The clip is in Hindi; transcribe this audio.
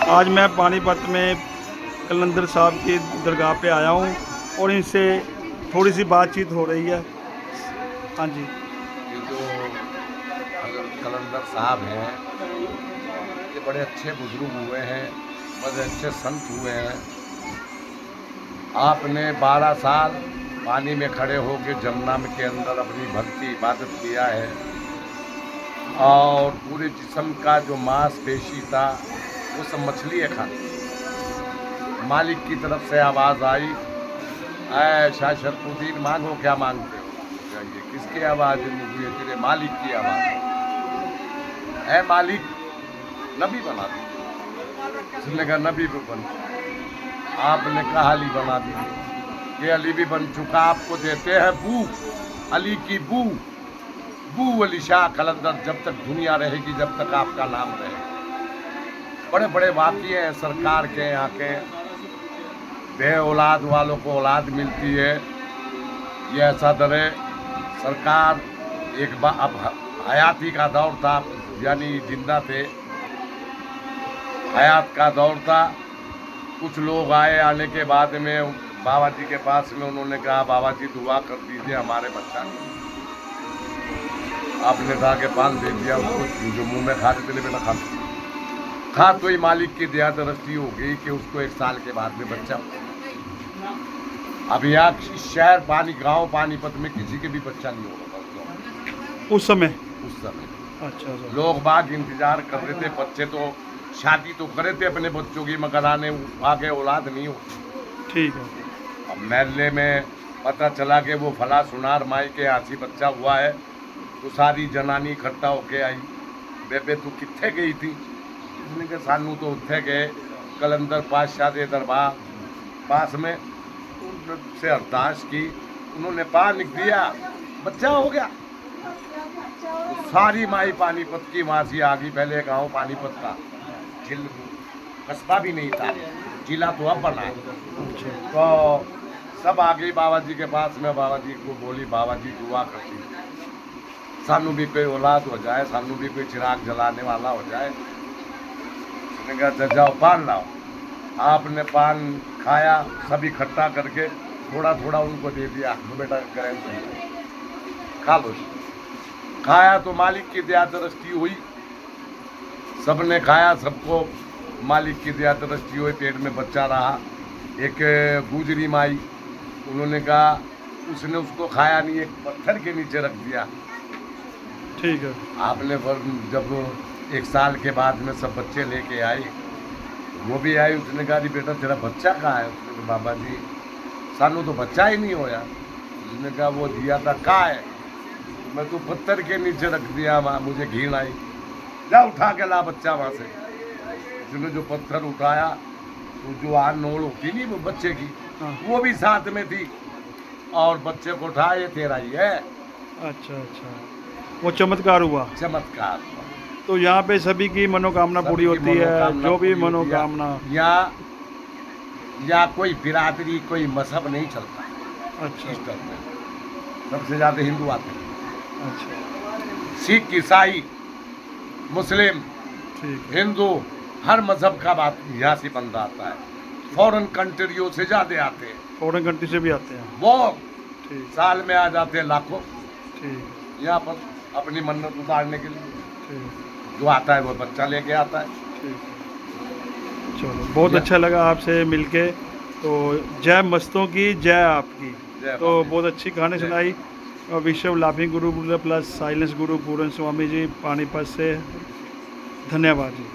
आज मैं पानीपत में कलंदर साहब की दरगाह पे आया हूँ और इनसे थोड़ी सी बातचीत हो रही है। हाँ जी। ये जो कलंदर साहब हैं, ये बड़े अच्छे बुजुर्ग हुए हैं, बड़े अच्छे संत हुए हैं। आपने 12 साल पानी में खड़े होकर जमुना के अंदर अपनी भक्ति इबादत किया है और पूरे जिस्म का जो मांसपेशी था वो सब मछली है खाती। मालिक की तरफ से आवाज़ आई, ऐ शाह शरफुद्दीन मांगो क्या मांगते हो। जाइए, किसकी आवाज़ हुई है? तेरे मालिक की आवाज़। ऐ मालिक, नबी बना दी। उसने कहा नबी भी बन, आपने कहा अली बना दी। ये अली भी बन चुका, आपको देते हैं बू, अली की बू, बू अली शाह कलंदर। जब तक दुनिया रहेगी, जब तक आपका नाम रहेगा। बड़े बड़े वाक़ये हैं सरकार के, यहाँ के बे औलाद वालों को औलाद मिलती है। ये ऐसा दरे सरकार एक बार, अब हयाती का दौर था, यानी जिंदा थे, हयात का दौर था। कुछ लोग आए, आने के बाद में बाबा जी के पास में उन्होंने कहा बाबा जी दुआ कर दीजिए हमारे बच्चा को। आपने कहा के पान दे दिया उसको, जो मुंह में खाते थे बेटा खा तो ही मालिक की दया दरस्ती हो गई कि उसको 1 साल के बाद में बच्चा। अब यहाँ शहर गांव पानीपत में किसी के भी बच्चा नहीं होगा उस समय। अच्छा, लोग बाग इंतजार कर रहे थे। बच्चे तो शादी तो करे थे अपने बच्चों की, मगर आगे औलाद नहीं होती। ठीक है। अब महल्ले में पता चला कि वो फला सुनार माई के हाथी बच्चा हुआ है, तो सारी जनानी इकट्ठा होके आई। बेबे तू कित्थे गई थी? उसने कहा सानू तो उत्थे गए कलंदर पातशाह के दरबार पास में, से अरदास की, उन्होंने पान लिख दिया, बच्चा हो गया। तो सारी माई पानीपत की वहाँ से आ गई। पहले गाँव पानीपत का कस्बा भी नहीं था, जिला तो अब बना है। तो सब आ गई बाबा जी के पास में। बाबा जी को बोली बाबा जी दुआ करती, सानू भी कोई औलाद हो जाए, सानू भी कोई चिराग जलाने वाला हो जाए। उसने कहा जाओ पान लाओ। आपने पान खाया, सब इकट्ठा करके थोड़ा थोड़ा उनको दे दिया, बेटा करें खा लो। खाया तो मालिक की दया दृष्टि हुई, सबने खाया, सबको मालिक की दया दृष्टि हुई, पेट में बच्चा रहा। एक गुजरी माई, उन्होंने कहा उसने उसको खाया नहीं, एक पत्थर के नीचे रख दिया। ठीक है। आपने जब 1 साल के बाद में सब बच्चे लेके आई, वो भी आई। उसने कहा जी बेटा तेरा बच्चा कहाँ है? उसने कहा बाबा जी सानू तो बच्चा ही नहीं होया। उसने कहा वो दिया था कहाँ है? मैं तो पत्थर के नीचे रख दिया, वहाँ मुझे घिन आई, जा उठा के ला बच्चा वहाँ से। उसने जो पत्थर उठाया, तो जो नोड़ होती नहीं वो बच्चे की, वो भी साथ में थी, और बच्चे को उठाया, ये तेरा ही है। अच्छा, वो चमत्कार हुआ। चमत्कार। तो यहाँ पे सभी की मनोकामना पूरी होती है, जो भी मनोकामना। या कोई बिरादरी, कोई मजहब नहीं चलता। अच्छा। इस तरह में सबसे ज़्यादा हिंदू आते हैं। अच्छा। सिख, ईसाई, मुस्लिम, हिंदू, हर मजहब का बात यहाँ से बंदा आता है। फॉरेन कंट्रियों से ज़्यादा आते हैं, फॉरेन कंट्री से भी आते हैं वो। ठीक। साल में आ जाते हैं लाखों। ठीक। यहाँ पर अपनी मन्नत उतारने के लिए। ठीक। जो आता है वो बच्चा लेके आता है। ठीक। चलो, बहुत अच्छा लगा आपसे मिलके। तो जय मस्तों की, जय आपकी। तो बहुत अच्छी कहानी सुनाई। विश्व लाफिंग गुरु प्लस साइलेंस गुरु पूरन स्वामी जी पानीपत से, धन्यवाद जी।